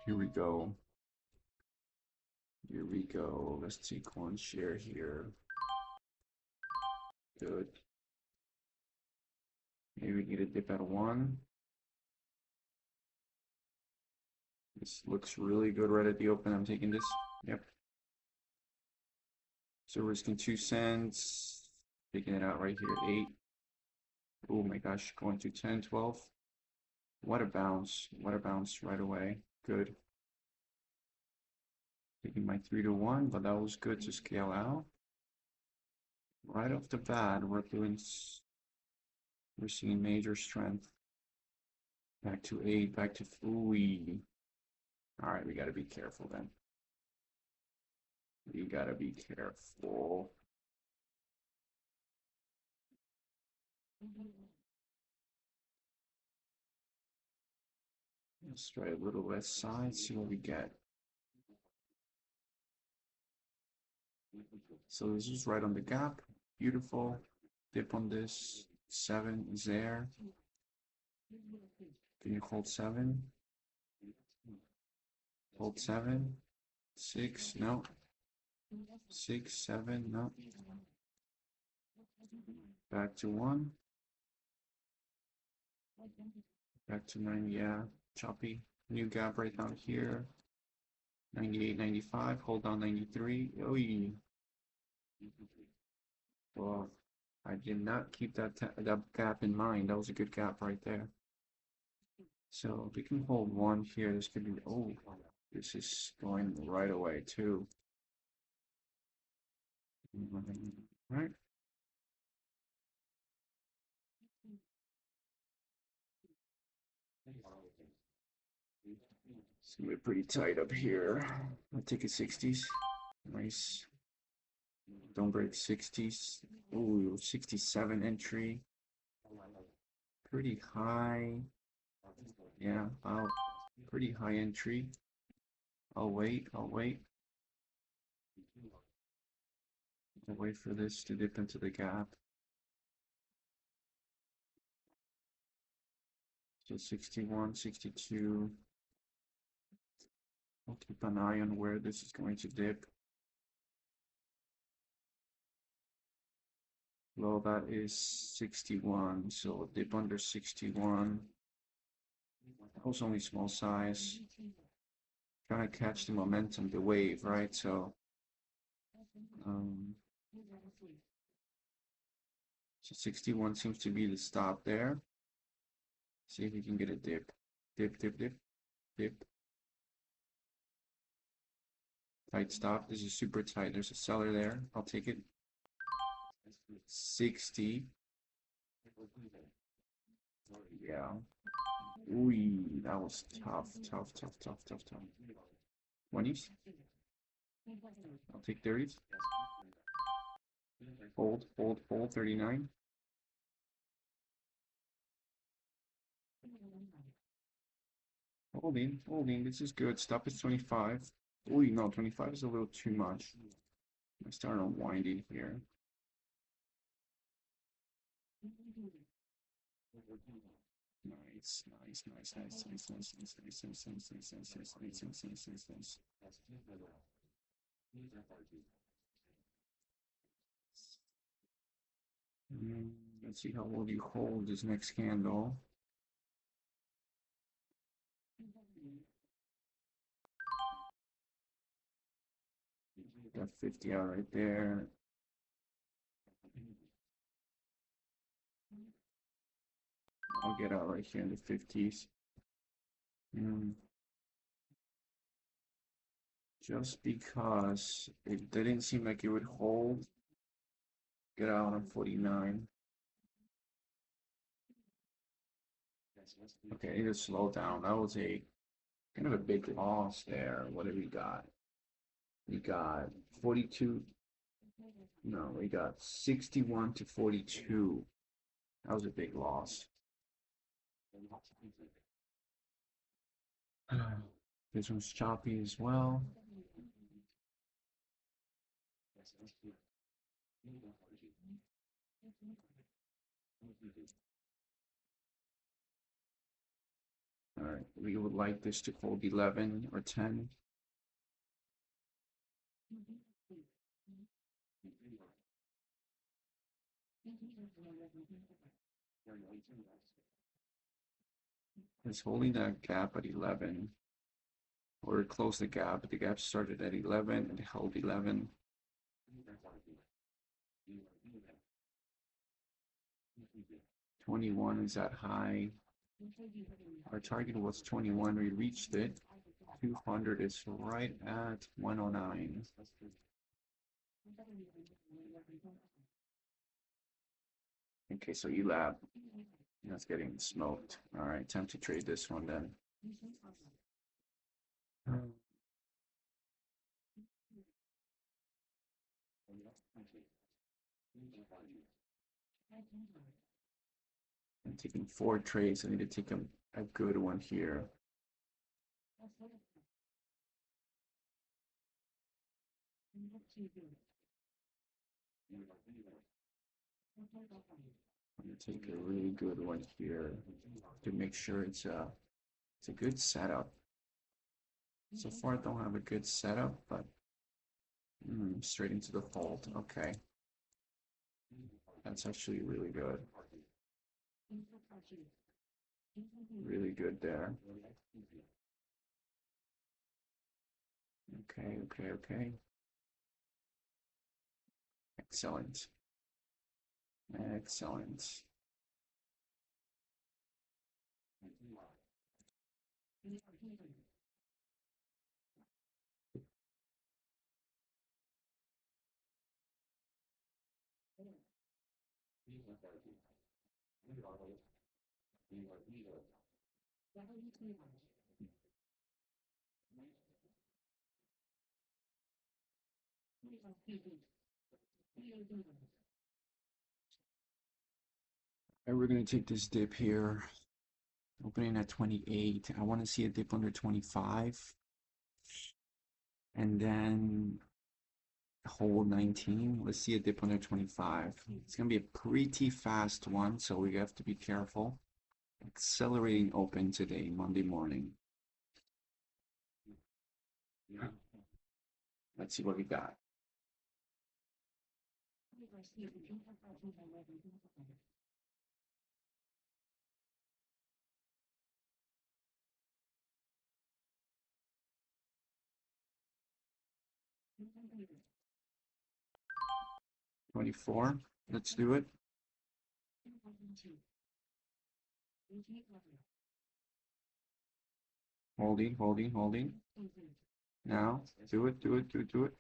Here we go. Here we go. Let's take one share here. Good. Maybe we need a dip at 1. This looks really good right at the open. I'm taking this. Yep. So risking 2 cents. Taking it out right here. 8. Oh my gosh, going to 10, 12. What a bounce. What a bounce right away. Good. Taking my 3 to 1, but that was good to scale out. Right off the bat, we're seeing major strength. Back to 8, back to 3. All right, we got to be careful then. We got to be careful. Let's try a little left side, see what we get. So this is right on the gap. Beautiful. Dip on this. 7 is there. Can you hold 7? Hold 7. 6, no. 6, 7, no. Back to 1. Back to 9, yeah. Choppy. New gap right down here. 98, 95. Hold on 93. Oh, well, I did not keep that gap in mind. That was a good gap right there. So we can hold 1 here. This could be, oh, this is going right away too. Right. It's gonna be pretty tight up here. I'll take a 60s. Nice. Don't break 60s. Ooh, 67 entry. Pretty high. Yeah, pretty high entry. I'll wait. I'll wait for this to dip into the gap. So 61, 62. I'll keep an eye on where this is going to dip. Well, that is 61, so dip under 61. That was only small size. Trying to catch the momentum, the wave, right? So, so 61 seems to be the stop there. See if we can get a dip. Dip, dip, dip, dip. Tight stop. This is super tight. There's a seller there. I'll take it. 60. Yeah. Ooh, that was tough. 20s. I'll take 30s. Hold, 39. Holding. This is good. Stop is 25. Ooh, no, 25 is a little too much. I'm starting unwinding here. Nice. Let's see how well you hold this next candle. Got 50 out right there. I'll get out right here in the 50s. Just because it didn't seem like it would hold. Get out on 49. Okay, just slow down. That was a kind of a big loss there. What have we got? We got 42. No, we got 61 to 42. That was a big loss. This one's choppy as well. All right, we would like this to hold 11 or 10. It's holding that gap at 11. Or close the gap, but the gap started at 11 and held 11. 21 is that high. Our target was 21, we reached it. 200 is right at 109. Okay, so ELAB, that's getting smoked. All right, time to trade this one then. I'm taking 4 trades. I need to take a good one here. I'm gonna take a really good one here to make sure it's a good setup. So far, I don't have a good setup, but straight into the fold. Okay, that's actually really good. Really good there. Okay, okay, okay. Excellent. Excellent. And we're gonna take this dip here, opening at 28. I want to see a dip under 25, and then hold 19. Let's see a dip under 25. It's gonna be a pretty fast one, so we have to be careful. Accelerating open today, Monday morning. Let's see what we got. $24. Let's do it. Holding, holding, holding. Now, do it, do it, do it, do it.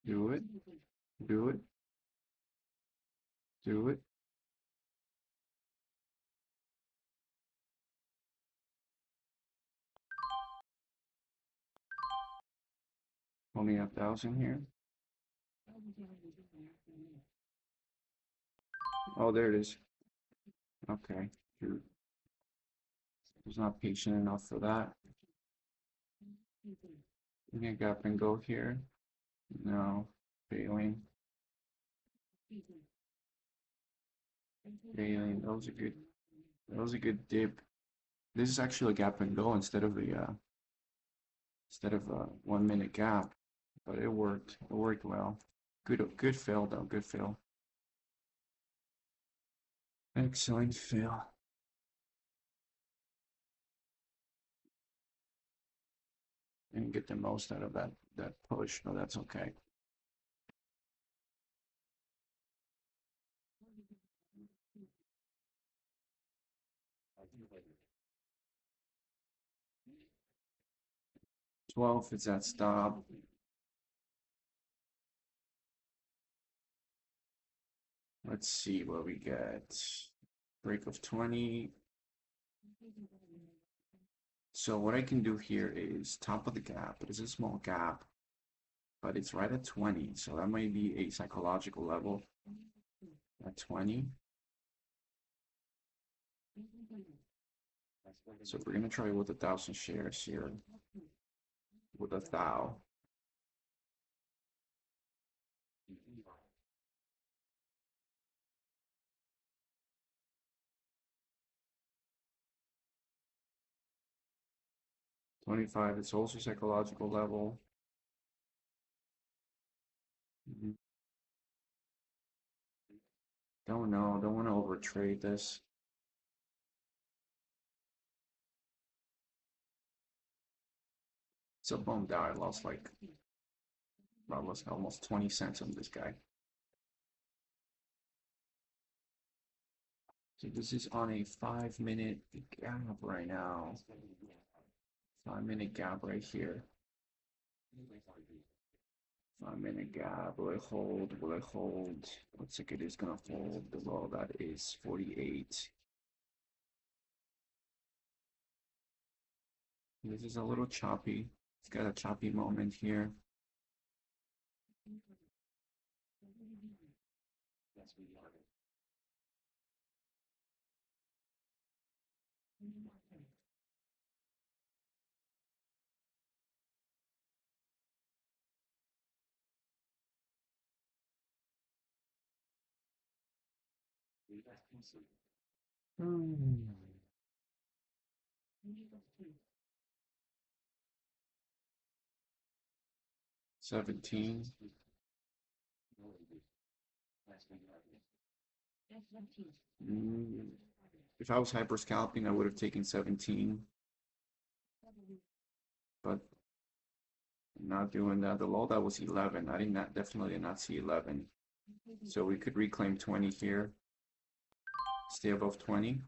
Do it, do it, do it. Only 1,000 here. Oh, there it is. Okay, shoot. I was not patient enough for that. We can gap and go here. No, failing. Failing. That was a good. That was a good dip. This is actually a gap and go instead of a 1 minute gap, but it worked. It worked well. Good fill though. Good fill. Excellent fill. And get the most out of that push. No, that's okay. $12 is that stop. Let's see what we get. Break of 20. So what I can do here is top of the gap. It is a small gap, but it's right at 20. So that might be a psychological level at 20. So we're gonna try with 1,000 shares here with 1,000. 25, it's also psychological level. Don't know, don't want to overtrade this. So bummed out. I lost like, I lost almost 20 cents on this guy. So this is on a 5-minute gap right now. 5-minute gap right here. 5-minute gap. Will it hold? Will it hold? Looks like it is gonna hold. The low that is 48. This is a little choppy. It's got a choppy moment here. Hmm. 17. Mm. If I was hyper scalping, I would have taken 17, but I'm not doing that. The low that was 11. I did not definitely did not see 11. So we could reclaim 20 here. Stay above 20.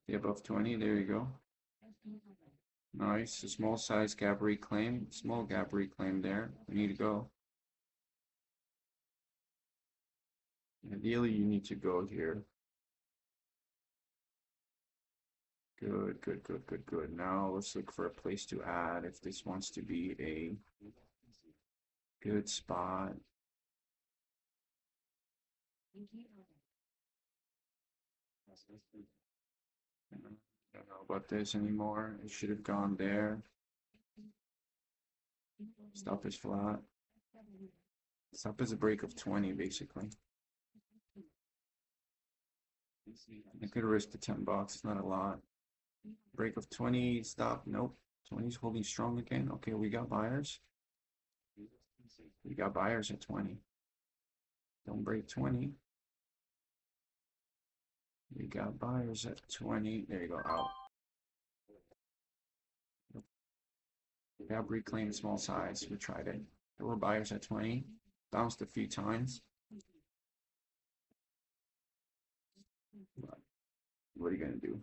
Stay above 20. There you go. Nice. A small size gap reclaim. Small gap reclaim there. We need to go. Ideally, you need to go here. Good, good, good, good, good. Now let's look for a place to add if this wants to be a good spot. I don't know about this anymore. It should have gone there. Stop is flat. Stop is a break of 20, basically. I could risk the 10 bucks. It's not a lot. Break of 20. Stop. Nope. 20 is holding strong again. Okay, we got buyers. We got buyers at 20. Don't break 20. We got buyers at 20. There you go. Out. Gap reclaim small size. We tried it. There were buyers at 20. Bounced a few times. But what are you gonna do?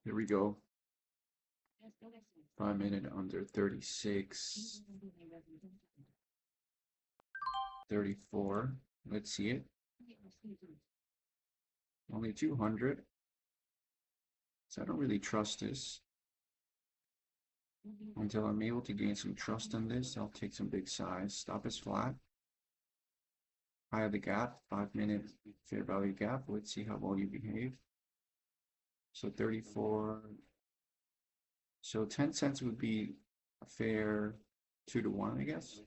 Here we go. 5 minute under 36. 34. Let's see it. Only 200. So I don't really trust this. Until I'm able to gain some trust on this, I'll take some big size. Stop is flat. High of the gap, 5 minute fair value gap. Let's see how well you behave. So 34. So 10 cents would be a fair 2 to 1, I guess.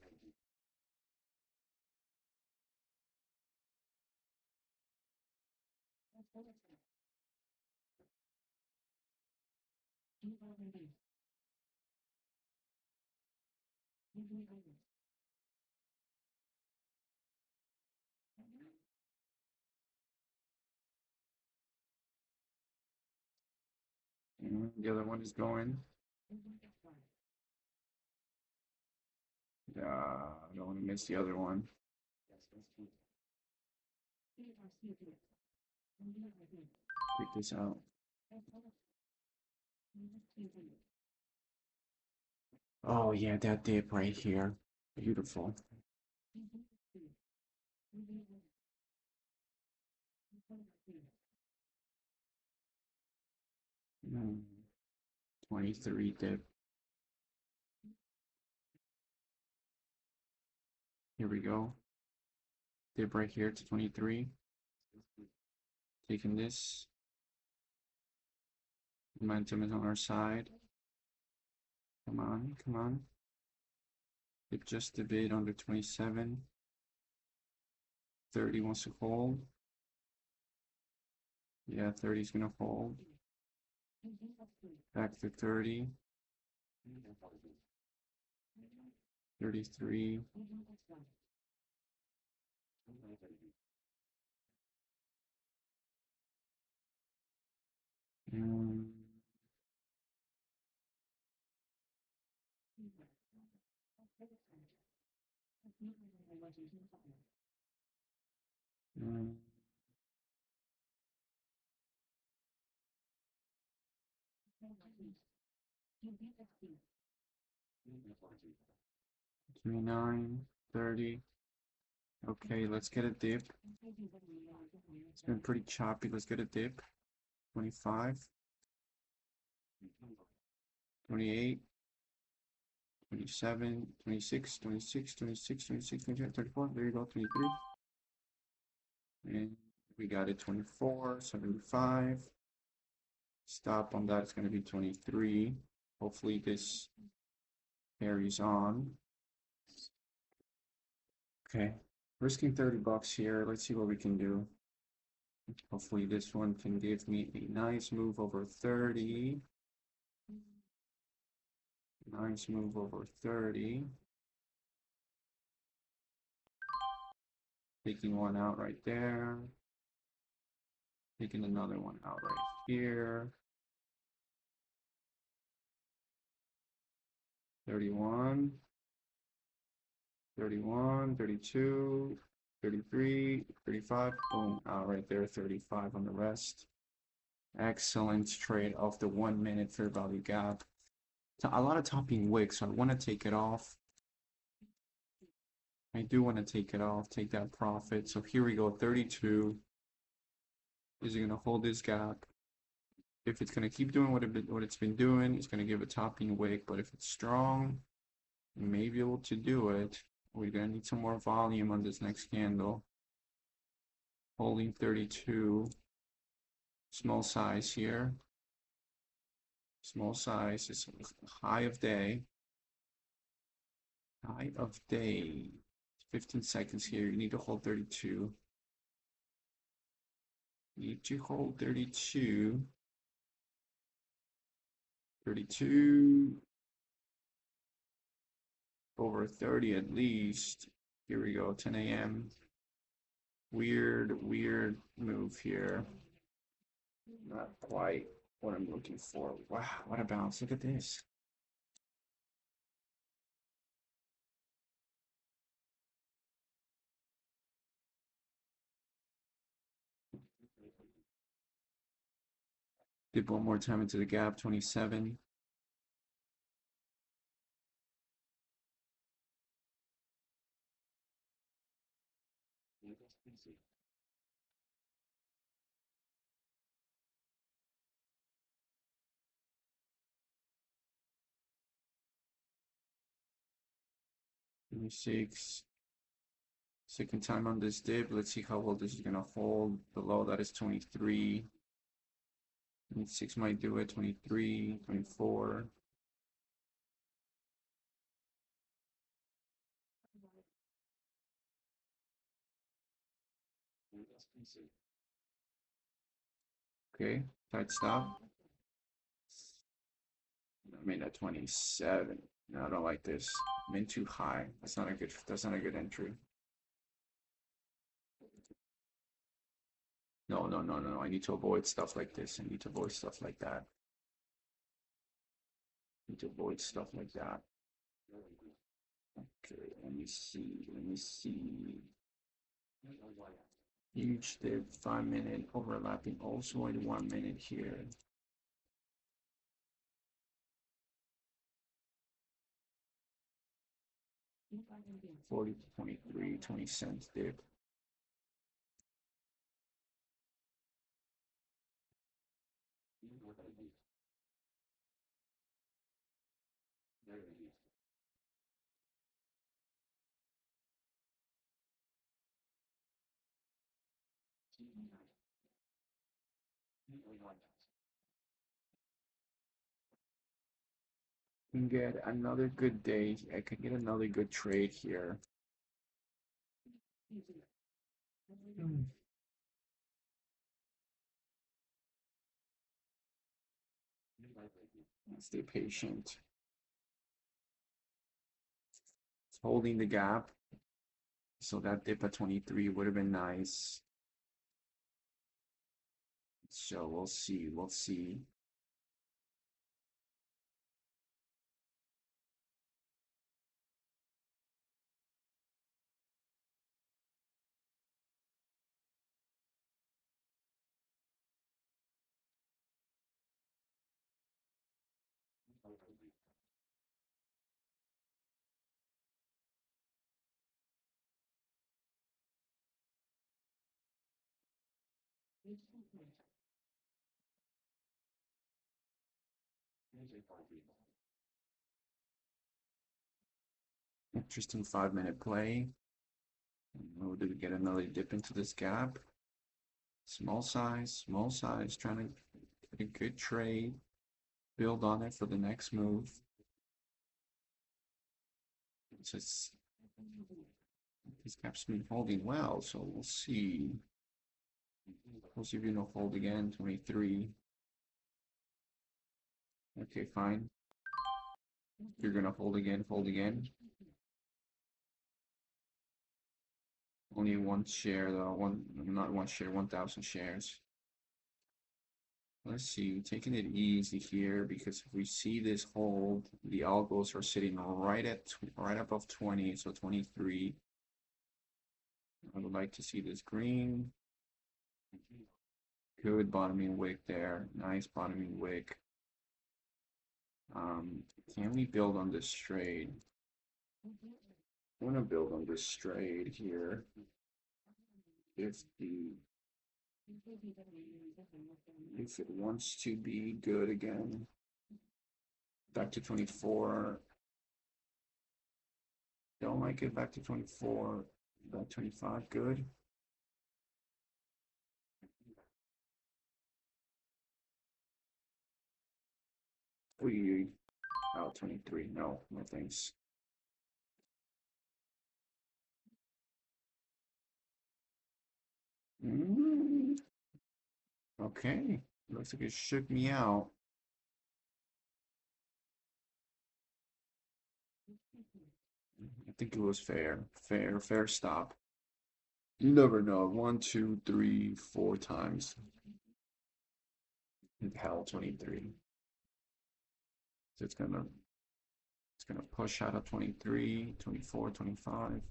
And the other one is going. I don't want to miss the other one. Pick this out. Oh yeah, that dip right here. Beautiful. 23 dip. Here we go. Dip right here to 23. Taking this. Momentum is on our side. Come on, come on. Dip just a bit under 27. 30 wants to hold. Yeah, 30 is gonna hold. Back to 30. 33. Mm. 29, 30. Okay, let's get a dip. It's been pretty choppy. Let's get a dip. 25, 28, 27, 26, 26, 26, 26, 27, 34. There you go, 23. And we got it 24, 75. Stop on that is going to be 23. Hopefully this carries on. Okay, risking 30 bucks here. Let's see what we can do. Hopefully this one can give me a nice move over 30. Nice move over 30. Taking one out right there. Taking another one out right here. 31. 31, 32, 33, 35. Boom, out right there. 35 on the rest. Excellent trade off the 1 minute fair value gap. A lot of topping wick, so I want to take it off. I do want to take it off, take that profit. So here we go, 32. Is it going to hold this gap? If it's going to keep doing what it's been doing, it's going to give a topping wick. But if it's strong, it may be able to do it. We're going to need some more volume on this next candle. Holding 32. Small size here. Small size is high of day. High of day. 15 seconds here. You need to hold 32. Need to hold 32. 32. Over 30 at least. Here we go, 10 a.m. Weird move here. Not quite what I'm looking for. Wow, what a bounce. Look at this. Dip one more time into the gap, 27. Six. Second time on this dip. Let's see how well this is gonna hold. Below that is 23. 26 might do it. 23, 24. Okay, tight stop. I mean at 27. No, I don't like this. I'm in too high. That's not a good entry. No, no, no, no, no. I need to avoid stuff like this. I need to avoid stuff like that. I need to avoid stuff like that. Okay, let me see. Let me see. Huge dip, 5 minute overlapping also in 1 minute here. 40 to 23, 20 cents dip. Can get another good day. I can get another good trade here. Stay patient. It's holding the gap. So that dip at 23 would have been nice. So we'll see. We'll see. Interesting 5-minute play. Oh, did we get another dip into this gap? Small size, trying to get a good trade, build on it for the next move. It's just, this gap's been holding well, so we'll see. We'll see if you know fold again, 23. Okay, fine. You're gonna fold again, fold again. Only one share though, not one share, 1,000 shares. Let's see, taking it easy here because if we see this hold, the algos are sitting right above 20, so 23. I would like to see this green. Good bottoming wick there, nice bottoming wick. Can we build on this trade? I want to build on this trade here. If it wants to be good again, back to 24. Don't like it. Back to 24. Back 25. Good. We out 23. No thanks. Okay, looks like it shook me out. I think it was fair stop. You never know. 1, 2, 3, 4 times. It held 23. So it's gonna push out of 23, 24, 25.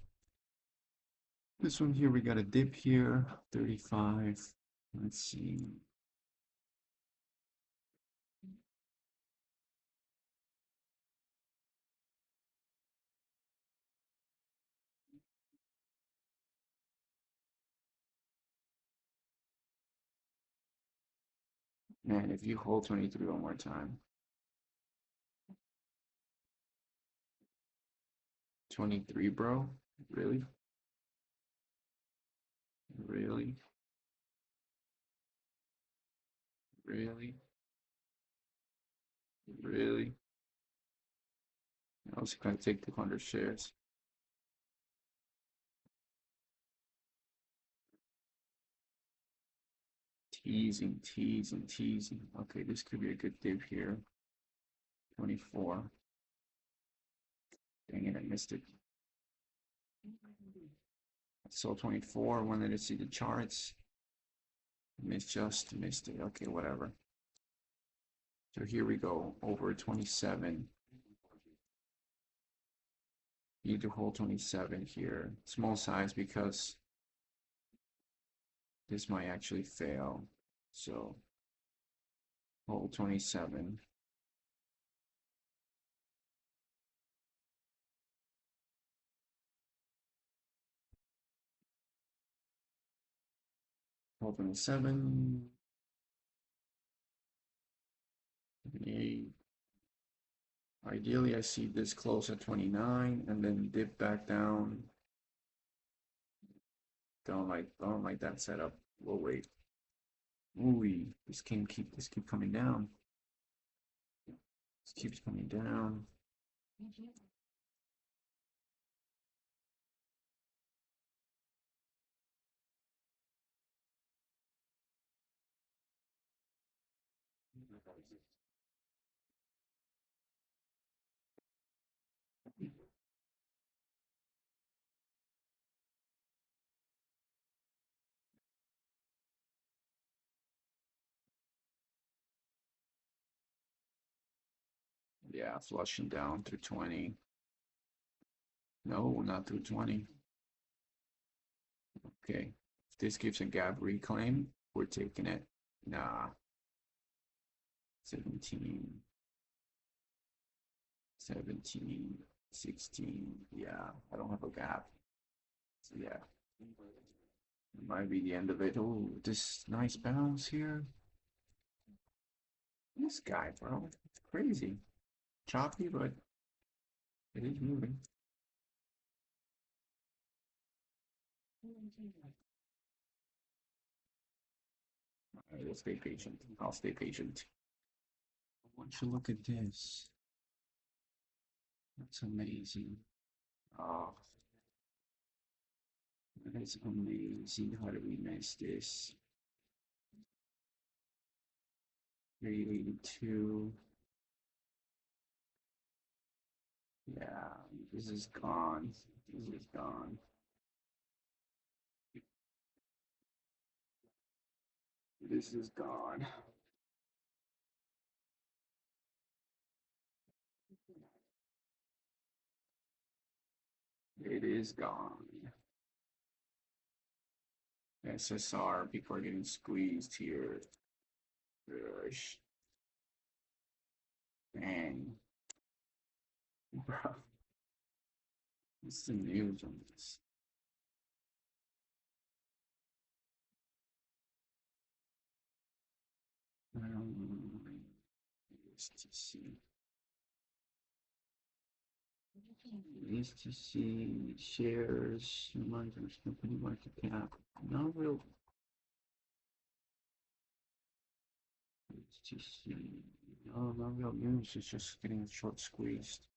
This one here, we got a dip here, 35. Let's see. Man, if you hold 23 one more time. 23, bro? Really? Really? Really? Really? I was gonna take 200 shares. Teasing. Okay, this could be a good dip here. 24. Dang it, I missed it. So 24, wanted to see the charts. Missed it. Okay, whatever. So here we go, over 27. Need to hold 27 here. Small size because this might actually fail. So hold 27. Hold 27. 8. Ideally, I see this close at 29 and then dip back down. Don't like that setup. We'll wait. Ooh, this keep coming down. This keeps coming down. Yeah, flushing down through 20. No, not through 20. Okay, if this gives a gap reclaim, we're taking it. Nah. 17. 17. 16. Yeah, I don't have a gap. So yeah. It might be the end of it. Oh, this nice bounce here. This guy, bro. It's crazy. Choppy, but it is moving. All right, we'll stay patient. I'll stay patient. Why don't you look at this? That's amazing. Oh, that is amazing. How did we miss this? 382. Yeah, this is gone. This is gone. This is gone. It is gone. SSR, people are getting squeezed here. Gosh. Dang. Bro. What's the news on this? ASTC. ASTC shares, margins, company market cap. Not real. ASTC. No, not real news. It's just getting short squeezed.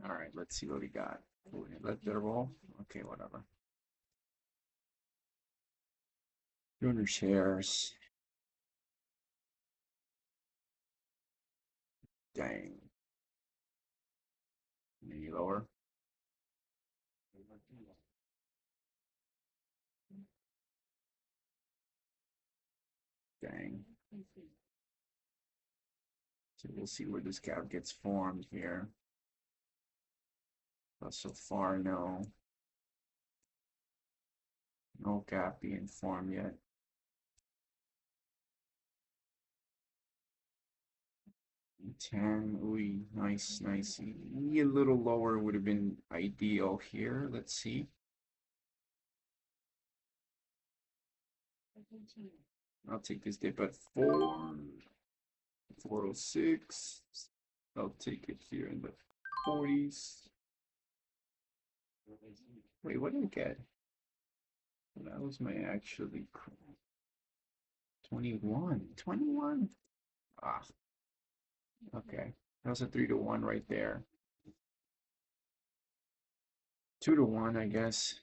All right, let's see what we got. Let that roll. Okay, whatever. 200 shares. Dang. Maybe lower. Dang. So we'll see where this gap gets formed here. But so far, no. No gap being formed yet. 10, ooh, nice, nice. A little lower would have been ideal here. Let's see. I'll take this dip at 406. I'll take it here in the 40s. Wait, what did I get? That was my actually 21. 21? Ah, okay. That was a 3-to-1 right there. 2-to-1, I guess.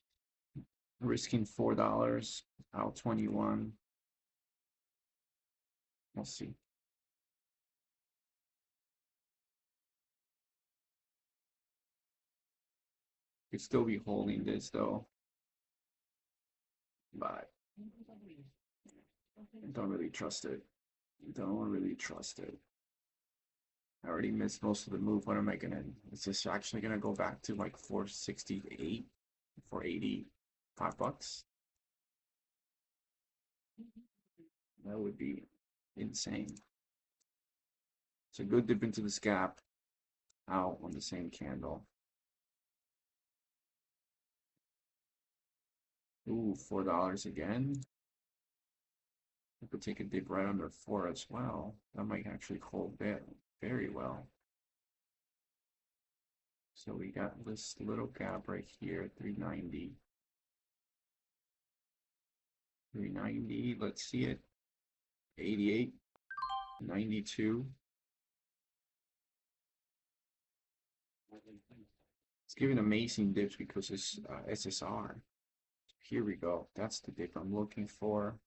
Risking $4 out 21. We'll see. Could still be holding this though, but I don't really trust it. Don't really trust it. I already missed most of the move. What am I gonna? Is this actually gonna go back to like 468, 480, $5? That would be insane. It's a good dip into this gap out on the same candle. Ooh, $4 again. I could take a dip right under 4 as well. That might actually hold very well. So we got this little gap right here, 390. 390, let's see it. 88, 92. It's giving amazing dips because it's SSR. Here we go. That's the dip I'm looking for.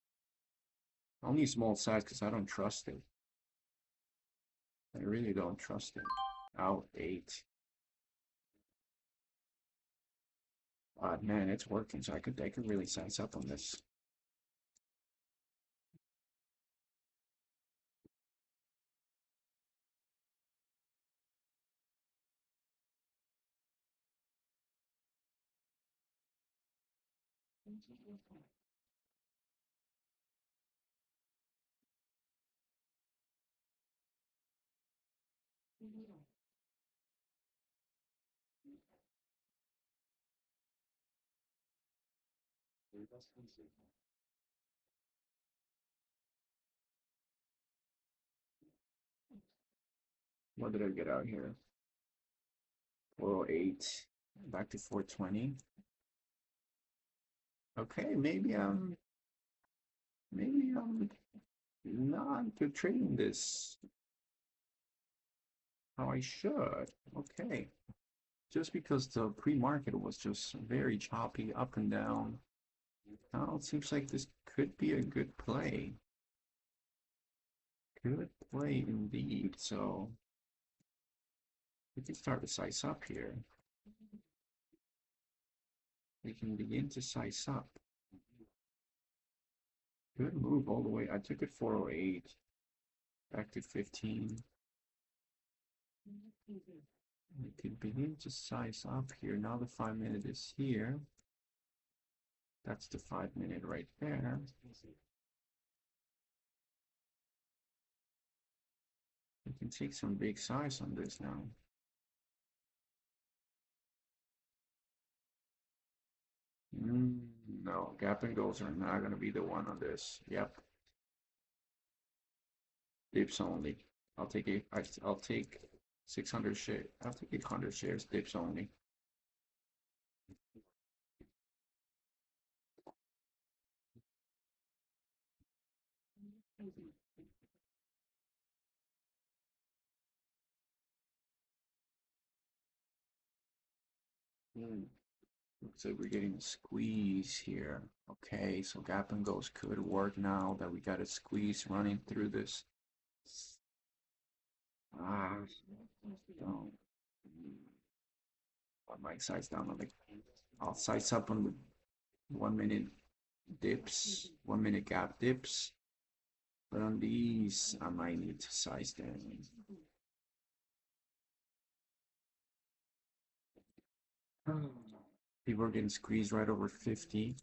Only small size because I don't trust it. I really don't trust it. Out 8. Man, it's working, so I could really size up on this. What did I get out here? 408, back to 420. Okay, maybe I'm not good trading this how I should. Okay. Just because the pre-market was just very choppy up and down. Now it seems like this could be a good play. Good play indeed. So we can start to size up here. We can begin to size up. Good move all the way. I took it 408 back to 15. We could begin to size up here. Now the 5-minute is here. That's the 5-minute right there. We can take some big size on this now. No, gap and goes are not going to be the one on this. Yep. Dips only. I'll take 600 share. I have to 800 shares, dips only. Looks like we're getting a squeeze here. Okay, so gap and goes could work now that we got a squeeze running through this. Ah, don't. I might size down on the. I'll size up on the 1 minute dips, 1 minute gap dips. But on these, I might need to size down. People are getting squeezed right over 50.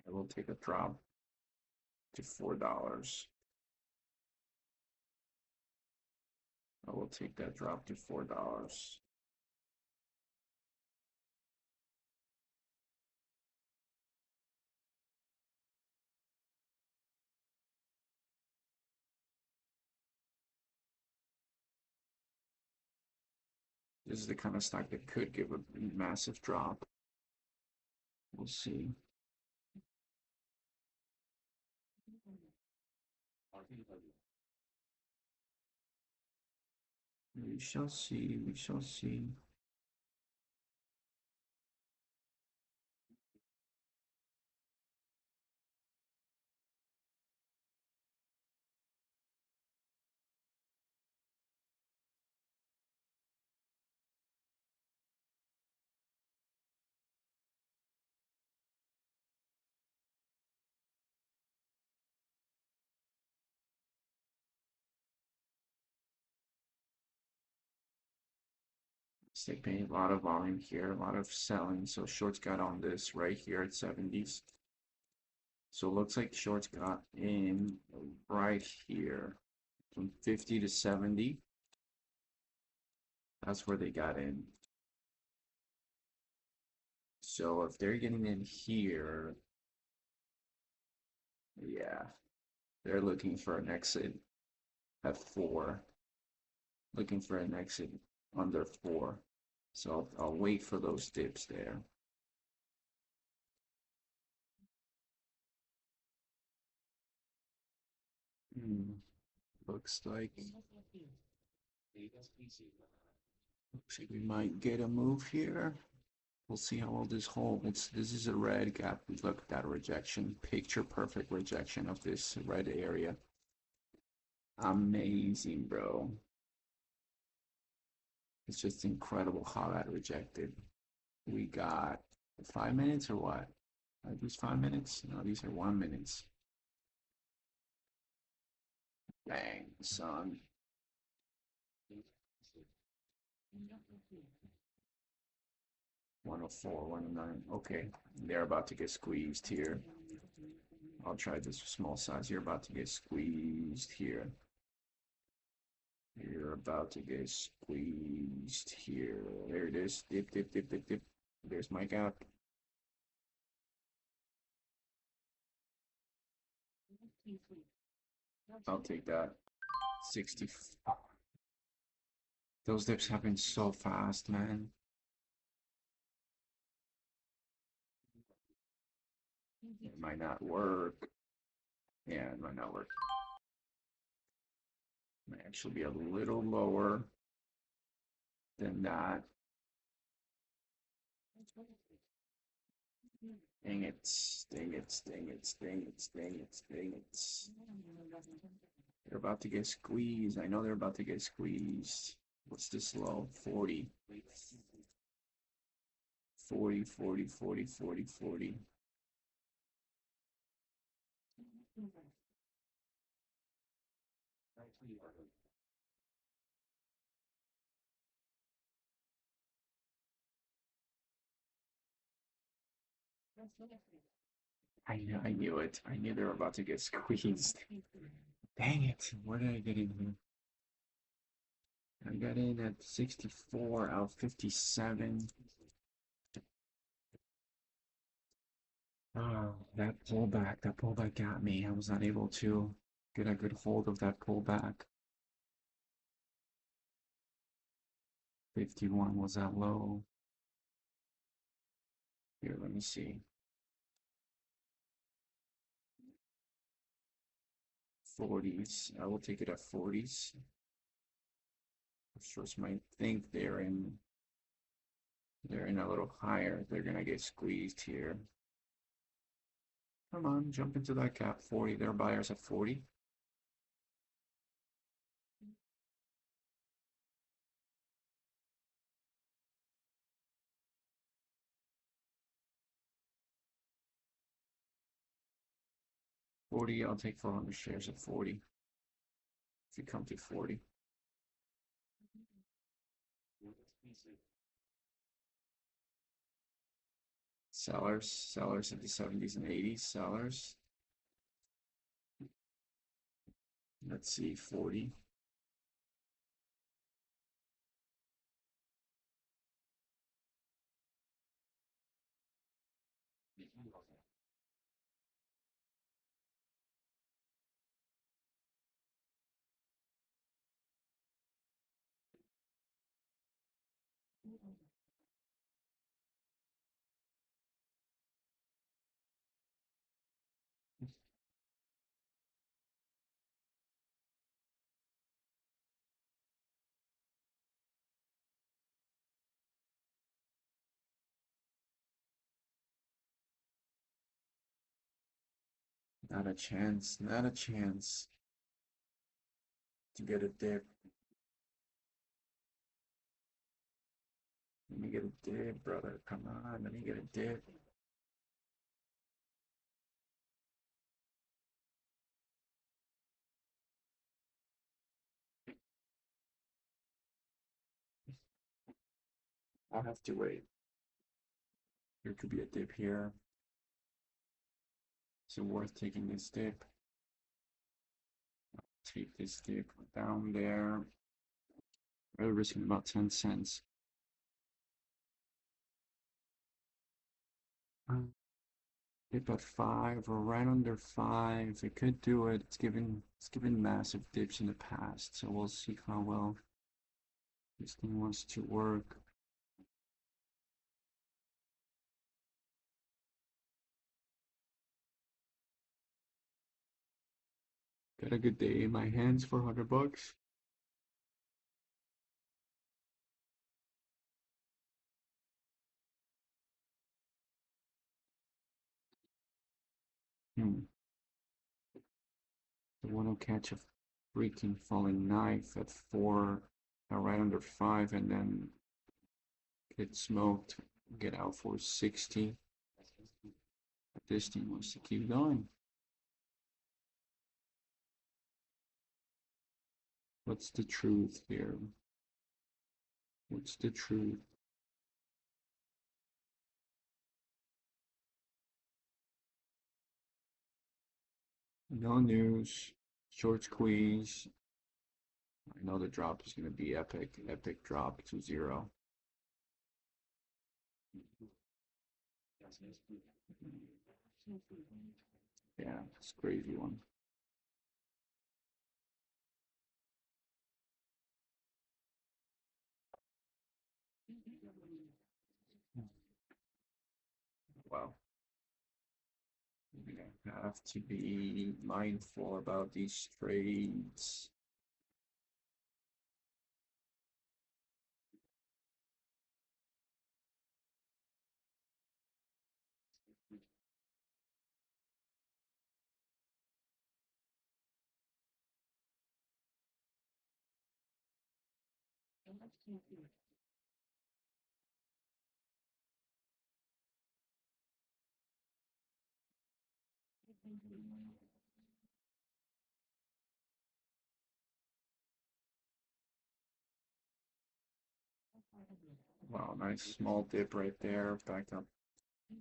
I will take a drop to $4. I will take that drop to $4. This is the kind of stock that could give a massive drop. We'll see. We shall see. We shall see. They pay a lot of volume here, a lot of selling. So shorts got on this right here at 70s. So it looks like shorts got in right here from 50 to 70. That's where they got in. So if they're getting in here, yeah, they're looking for an exit at 4. Looking for an exit under 4. So I'll wait for those dips there. Looks like we might get a move here. We'll see how well this holds. This is a red gap. Look at that rejection. Picture perfect rejection of this red area. Amazing, bro. It's just incredible how that rejected. We got 5 minutes or what? Are these 5 minutes? No, these are 1 minutes. Bang, son. $104, $109. Okay, they're about to get squeezed here. I'll try this small size. You're about to get squeezed here. You're about to get squeezed here. There it is. Dip, dip, dip, dip, dip. There's my gap. I'll take that. 60. Those dips happen so fast, man. It might not work. Yeah, it might not work. It might actually be a little lower than that. Dang it, dang it, dang it, dang it, dang it, dang it. They're about to get squeezed. I know they're about to get squeezed. What's this low? 40. 40, 40, 40, 40, 40. I knew it. I knew they were about to get squeezed. Dang it. Where did I get in here? I got in at 64 out of 57. Oh, that pullback got me. I was not able to get a good hold of that pullback. 51 was that low. Here, let me see. 40s. I will take it at 40s. Shorts might think they're in a little higher. They're gonna get squeezed here. Come on, jump into that gap. 40. There are buyers at 40. I'll take 400 shares at 40. If you come to 40. Sellers in the 70s and 80s, sellers. Let's see, 40. Not a chance, not a chance to get a dip. Let me get a dip, brother. Come on, let me get a dip. I'll have to wait. There could be a dip here. Is it worth taking this dip? Take this dip down there. We're risking about 10 cents. Dip at 5 or right under 5. It could do it. It's given massive dips in the past, so we'll see how well this thing wants to work. Got a good day in my hands for 100 bucks. I want to catch a freaking falling knife at 4, right under 5, and then get smoked, get out for 60. But this thing wants to keep going. What's the truth here? What's the truth? No news. Short squeeze. I know the drop is going to be epic. Epic drop to 0. Yeah, it's a crazy one. Wow. We have to be mindful about these trades. Wow, nice small dip right there. Back up.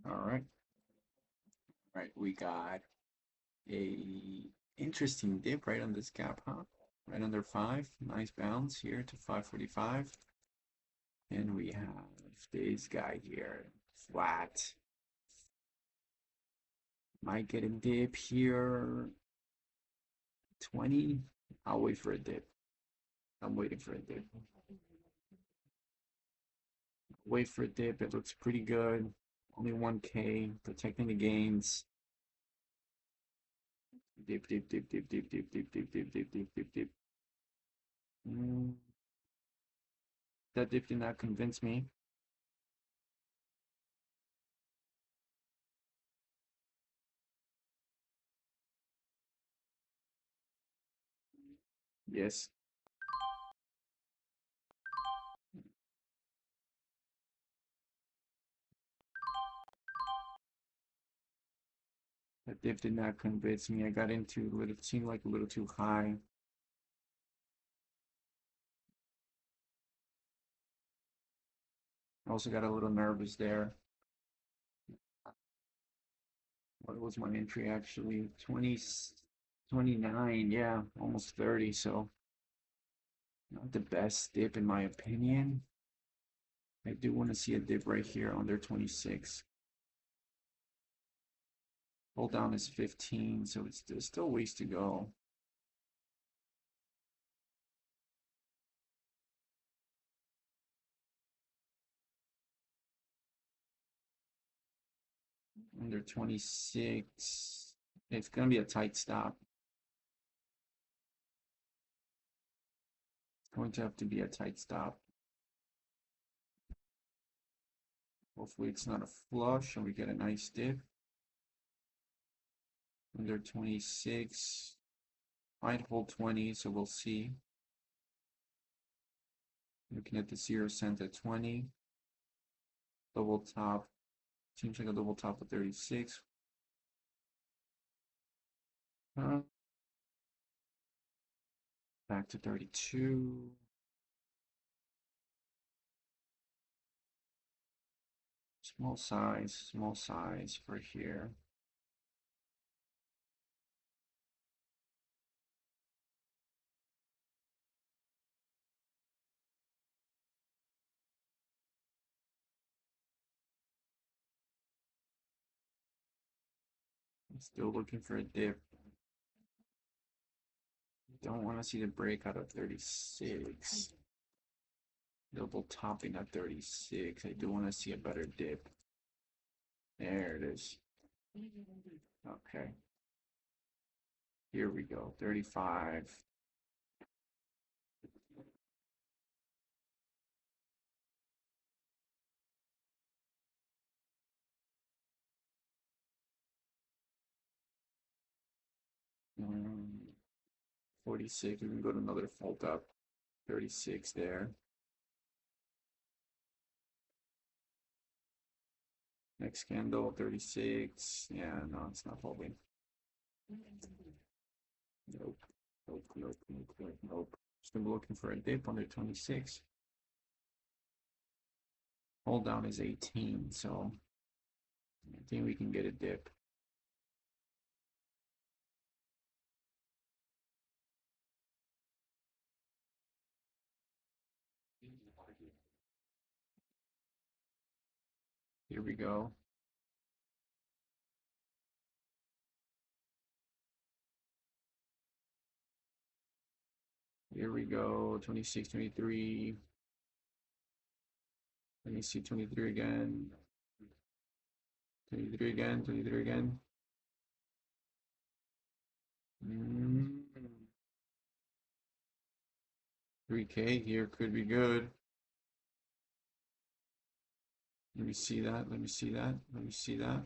All right. All right, we got a interesting dip right on this gap, huh? right under 5. Nice bounce here to 545. And we have this guy here, flat. Might get a dip here. 20. I'll wait for a dip. I'm waiting for a dip. Wait for a dip. It looks pretty good. Only 1K. Protecting the gains. Dip, dip, dip, dip, dip, dip, dip, dip, dip, dip, dip, dip, dip. That dip did not convince me. Yes. That dip did not convince me. I got into it. It seemed like a little too high. I also got a little nervous there. What was my entry actually? 20, 29, yeah, almost 30. So not the best dip in my opinion. I do want to see a dip right here under 26. Hold down is 15, so there's still ways to go. Under 26, it's going to be a tight stop. It's going to have to be a tight stop. Hopefully it's not a flush and we get a nice dip. Under 26, might hold 20, so we'll see. Looking at the 0 cent at 20. Double top. Seems like a double top of 36. Back to 32. Small size for here. I'm still looking for a dip. Don't want to see the breakout of 36. Double topping at 36. I do want to see a better dip. There it is. Okay. Here we go. 35. Mm, 46. We can go to another fold up. 36 there. Next candle, 36. Yeah, no, it's not holding. Nope. Nope, nope, nope, nope, nope. Still looking for a dip under 26. Hold down is 18, so I think we can get a dip. Here we go. Here we go. 26, 23. Let me see 23 again. 23 again, 23 again. 3K here could be good. Let me see that. Let me see that. Let me see that.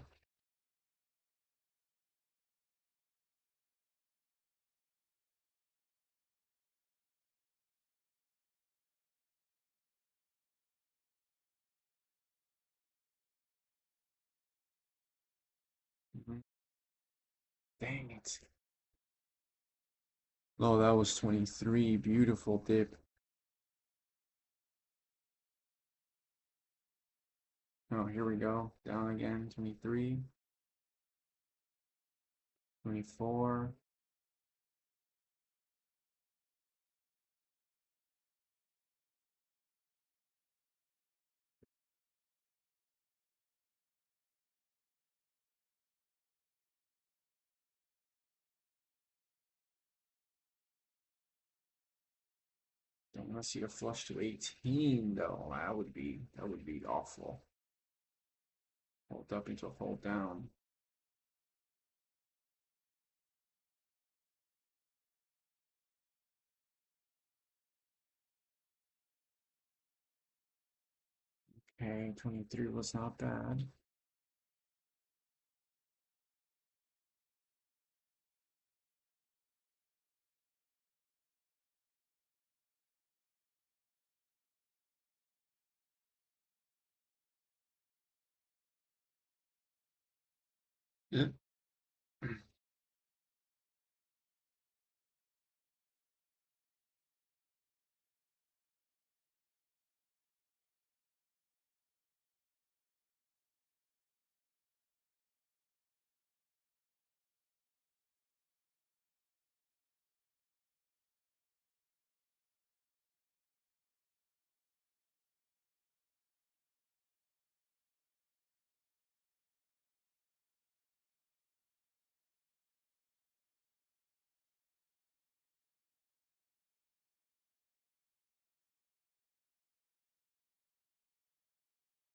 Dang it. Oh, that was 23. Beautiful dip. Oh, here we go. Down again. 23. 24. I see a flush to 18 though. That would be awful. Hold up into a hold down. Okay, 23 was not bad. Yeah.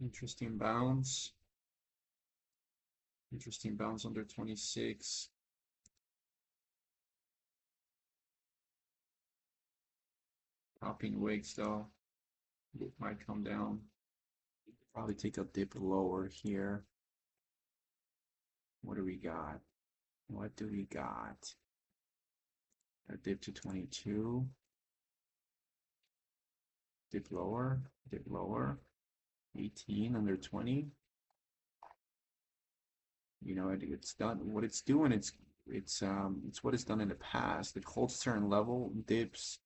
Interesting bounce. Interesting bounce under 26. Popping wigs though. It might come down. Probably take a dip lower here. What do we got? What do we got? A dip to 22. Dip lower. Dip lower. 18 under 20. You know, it's done. What it's doing, it's what it's done in the past. It holds certain level, dips.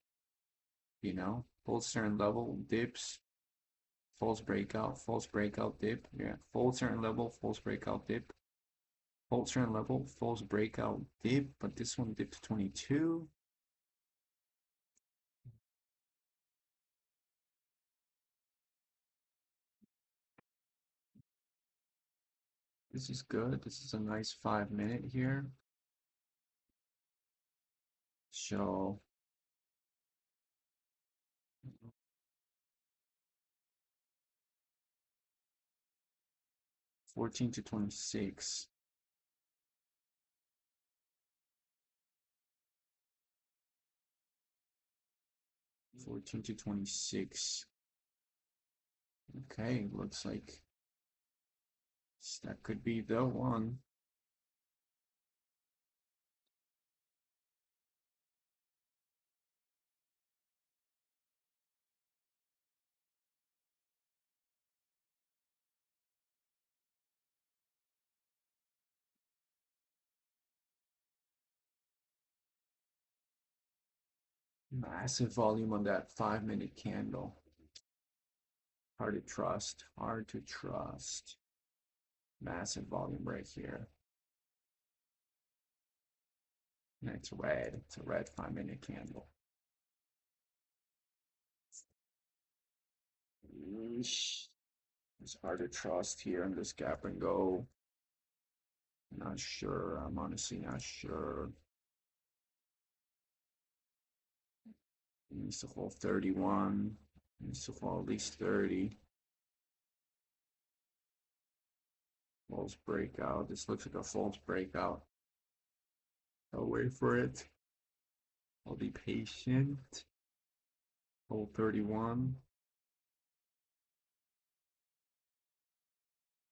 You know, holds certain level, dips. False breakout, dip. Yeah, false certain level, false breakout, dip. False certain level, false breakout, dip. But this one dipped to 22. This is good. This is a nice 5 minute here. So 14 to 26. 14 to 26. Okay, looks like that could be the one. Massive volume on that 5 minute candle. Hard to trust. Hard to trust. Massive volume right here. And it's red. It's a red 5 minute candle. It's hard to trust here in this gap and go. Not sure. I'm honestly not sure. It needs to fall 31. It needs to fall at least 30. False breakout. This looks like a false breakout. I'll wait for it. I'll be patient. Hold 31.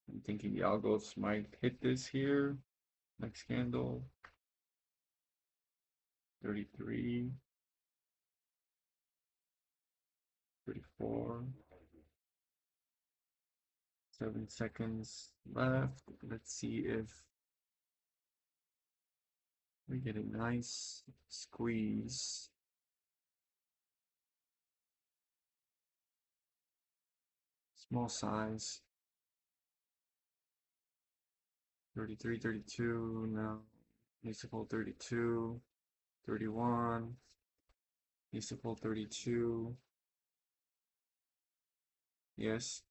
I'm thinking the algos might hit this here. Next candle. 33. 34. 7 seconds left. Let's see if we get a nice squeeze. Small size. 33, 32. No. Needs to pull 32. 31. Needs to pull 32. Yes.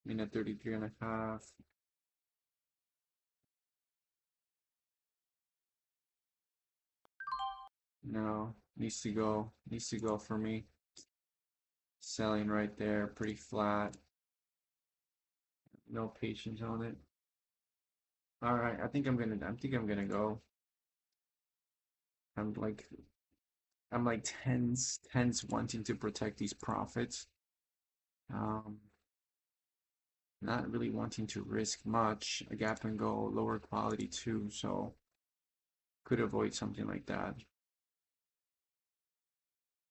Minute 33 and a half. No. Needs to go for me. Selling right there, pretty flat. No patience on it. All right, I think I'm gonna go. I'm like I'm like tens wanting to protect these profits. Um, not really wanting to risk much. A gap and go lower quality too, so could avoid something like that.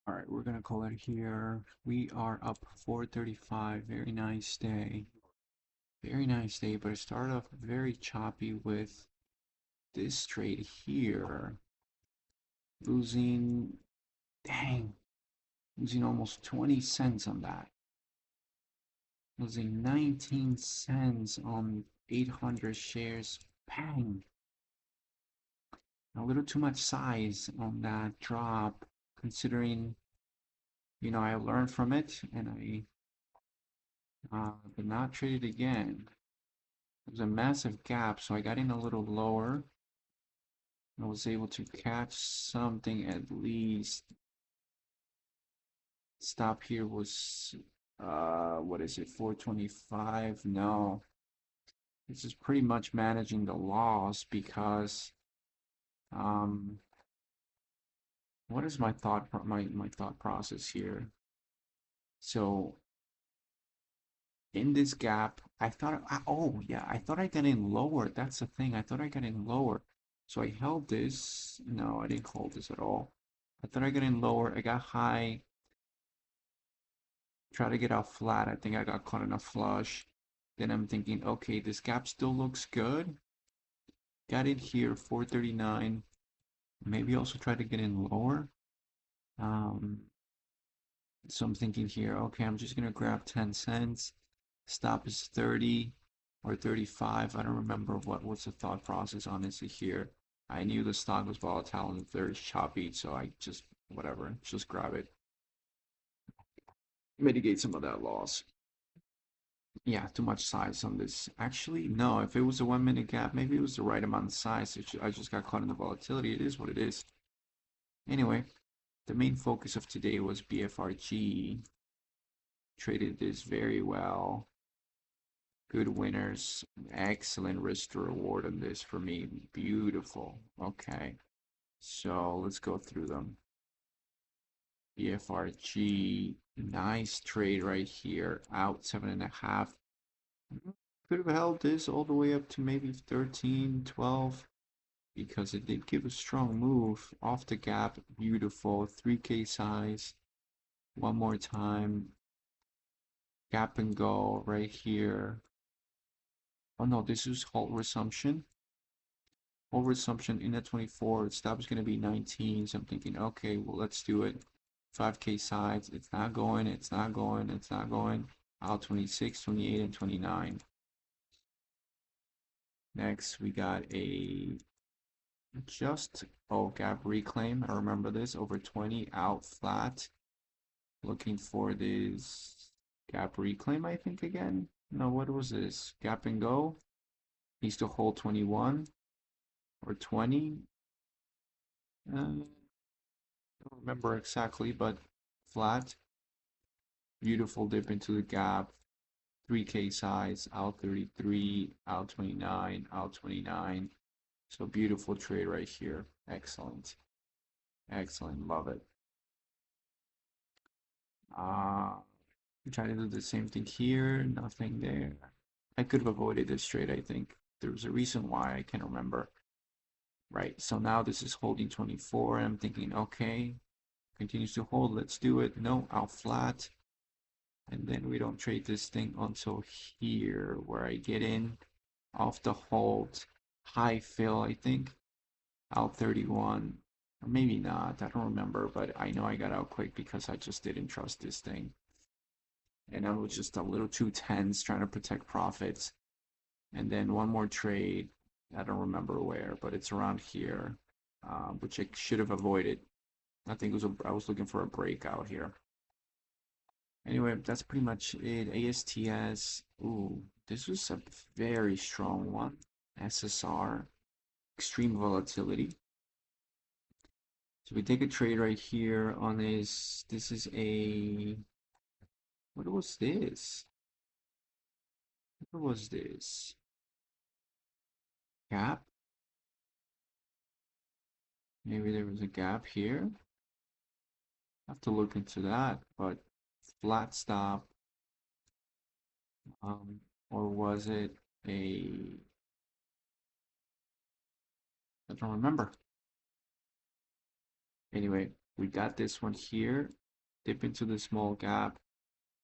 All right, we're gonna call it here. We are up 435. Very nice day. Very nice day, but it started off very choppy with this trade here. Losing, dang, losing almost 20 cents on that. Losing 19 cents on 800 shares. Bang. A little too much size on that drop, considering, I learned from it and I did not trade it again. It was a massive gap, so I got in a little lower. I was able to catch something at least. Stop here was, what is it, 425? No, this is pretty much managing the loss because, um, what is my thought process here? So in this gap, oh yeah, I thought I got in lower. That's the thing. I thought I got in lower. So I held this. No, I didn't hold this at all. I thought I got in lower. I got high. Try to get out flat. I think I got caught in a flush. Then I'm thinking, okay, this gap still looks good. Got it here, 439. Maybe also try to get in lower. Um, so I'm thinking here, okay, I'm just gonna grab 10 cents. Stop is 30 or 35. I don't remember what's the thought process honestly here. I knew the stock was volatile and very choppy, so I just whatever, just grab it. Mitigate some of that loss. Yeah, too much size on this. Actually, no, if it was a 1 minute gap, maybe it was the right amount of size. I just got caught in the volatility. It is what it is. Anyway, the main focus of today was BFRG. Traded this very well. Good winners. Excellent risk to reward on this for me. Beautiful. Okay. So let's go through them. BFRG. Nice trade right here. Out 7.5. Could have held this all the way up to maybe 13, 12, because it did give a strong move off the gap. Beautiful 3K size. One more time. Gap and go right here. Oh no, this is halt resumption. Halt resumption in at 24. Stop is going to be 19. So I'm thinking, okay, well, let's do it. 5K sides. It's not going. It's not going. It's not going. Out 26, 28, and 29. Next, we got a gap reclaim. I remember this over 20 out flat. Looking for this gap reclaim, I think again. No, what was this? Gap and go. Needs to hold 21 or 20. Don't remember exactly, but flat. Beautiful dip into the gap. 3K size, out 33, out 29, out 29. So beautiful trade right here. Excellent. Excellent. Love it. I'm trying to do the same thing here. Nothing there. I could have avoided this trade, I think. There was a reason why, I can't remember. Right, so now this is holding 24, and I'm thinking, okay, continues to hold, let's do it. No, out flat. And then we don't trade this thing until here, where I get in off the hold, high fill, I think, out 31. Or maybe not, I don't remember, but I know I got out quick because I just didn't trust this thing. And I was just a little too tense trying to protect profits. And then one more trade, I don't remember where, but it's around here, which I should have avoided. I think I was looking for a breakout here. Anyway, that's pretty much it. ASTS, ooh, this was a very strong one. SSR, extreme volatility. So we take a trade right here on this. This is a, what was this? What was this? Gap? Maybe there was a gap here. I have to look into that, but flat stop, or was it a, I don't remember. Anyway, we got this one here. Dip into the small gap,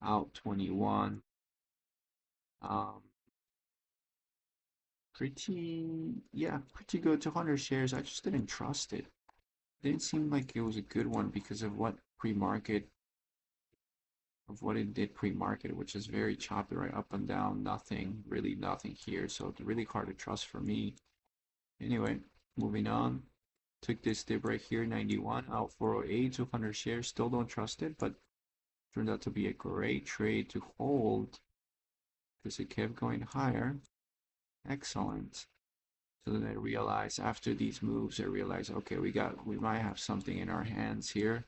out 21. Pretty good. 200 shares. I just didn't trust it. Didn't seem like it was a good one because of what pre-market, of what it did pre-market, which is very choppy, right up and down. Nothing, really nothing here. So it's really hard to trust for me. Anyway, moving on. Took this dip right here, 91, out 408, 200 shares. Still don't trust it, but turned out to be a great trade to hold because it kept going higher. Excellent. So then I realized after these moves, I realized, okay, we might have something in our hands here.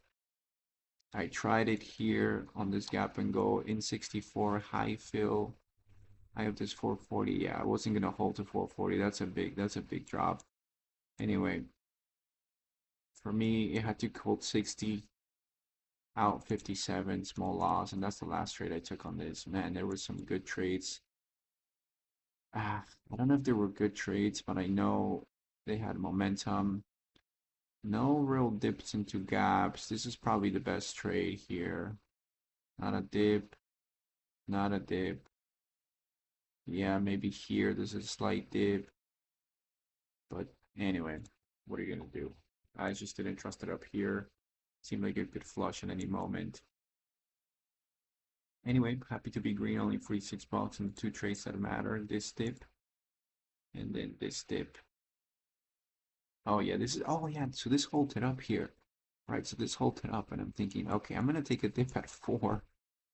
I tried it here on this gap and go in 64 high fill. I have this 440. Yeah, I wasn't gonna hold to 440. That's a big drop. Anyway, for me, it had to hold 60, out 57, small loss, and that's the last trade I took on this. Man, there were some good trades. I don't know if they were good trades, but I know they had momentum. No real dips into gaps. This is probably the best trade here. Not a dip, not a dip. Yeah, maybe here there's a slight dip. But anyway, what are you gonna do? I just didn't trust it up here. Seemed like it could flush at any moment. Anyway, happy to be green, only 46 bucks and 2 trades that matter. This dip and then this dip. Oh yeah, so this halted up here. Right, so this halted up and I'm thinking, okay, I'm gonna take a dip at 4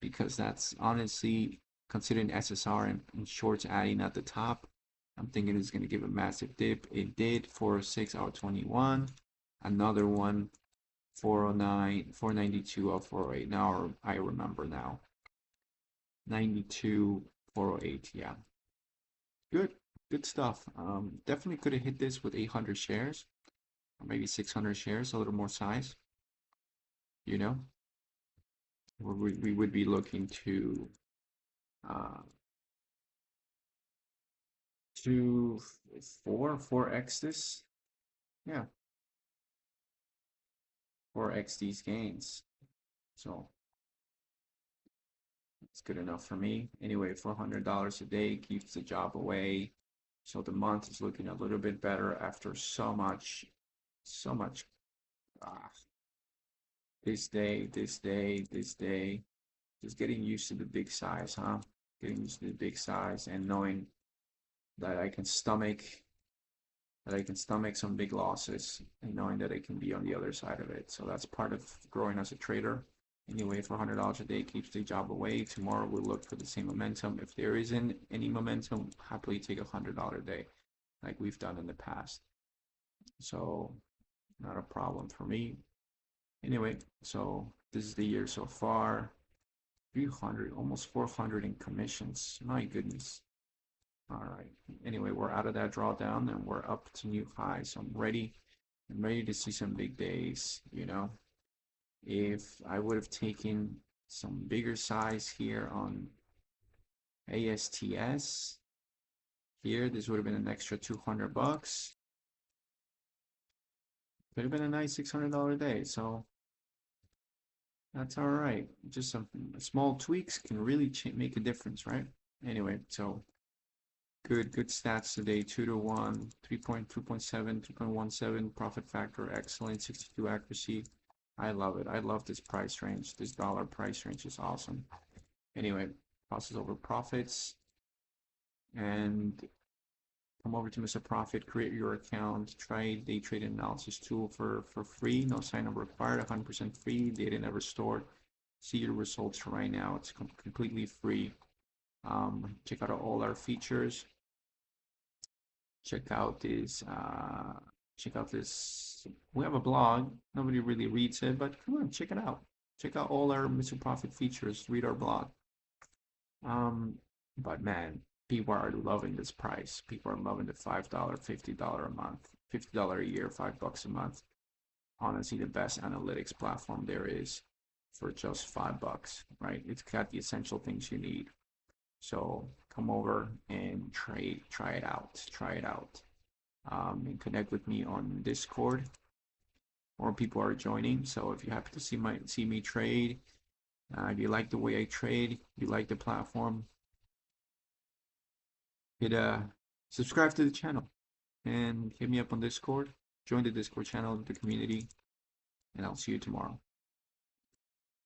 because that's honestly considering SSR and shorts adding at the top. I'm thinking it's gonna give a massive dip. It did. 406 out 21. Another one, 409, 492 out 408. Now I remember now. 92, 408, yeah. Good stuff. Definitely could have hit this with 800 shares, or maybe 600 shares, a little more size. You know, we would be looking to uh, to 4x this. Yeah, 4x these gains. So it's good enough for me. Anyway, $400 a day keeps the job away. So the month is looking a little bit better after so much. Ah, this day. Just getting used to the big size, huh? Getting used to the big size and knowing that I can stomach some big losses and knowing that I can be on the other side of it. So that's part of growing as a trader. Anyway, $400 a day keeps the job away. Tomorrow we'll look for the same momentum. If there isn't any momentum, happily take $100 a day like we've done in the past. So not a problem for me. Anyway, so this is the year so far. 300, almost 400 in commissions. My goodness. All right. Anyway, we're out of that drawdown and we're up to new highs. So I'm ready. I'm ready to see some big days, you know. If I would have taken some bigger size here on ASTS, here, this would have been an extra 200 bucks. Could have been a nice $600 day. So that's all right. Just some small tweaks can really make a difference, right? Anyway, so good stats today. 2 to 1, 3.2.7, 2.17 profit factor, excellent. 62 accuracy. I love it. I love this price range. This dollar price range is awesome. Anyway, crosses over profits and come over to Mr. Profit, create your account, try day trade analysis tool for free. No sign up required, 100% free, data never stored. See your results right now. It's completely free. Check out all our features. Check out this check out this. We have a blog. Nobody really reads it, but come on, check it out. Check out all our Mr. Profit features. Read our blog. But man, people are loving this price. People are loving the $5, $50 a month, $50 a year, $5 a month. Honestly, the best analytics platform there is for just $5, right? It's got the essential things you need. So come over and try it out. And connect with me on Discord. More people are joining, so if you happen to see me trade, if you like the way I trade, you like the platform, subscribe to the channel and hit me up on Discord. Join the Discord channel, the community, and I'll see you tomorrow.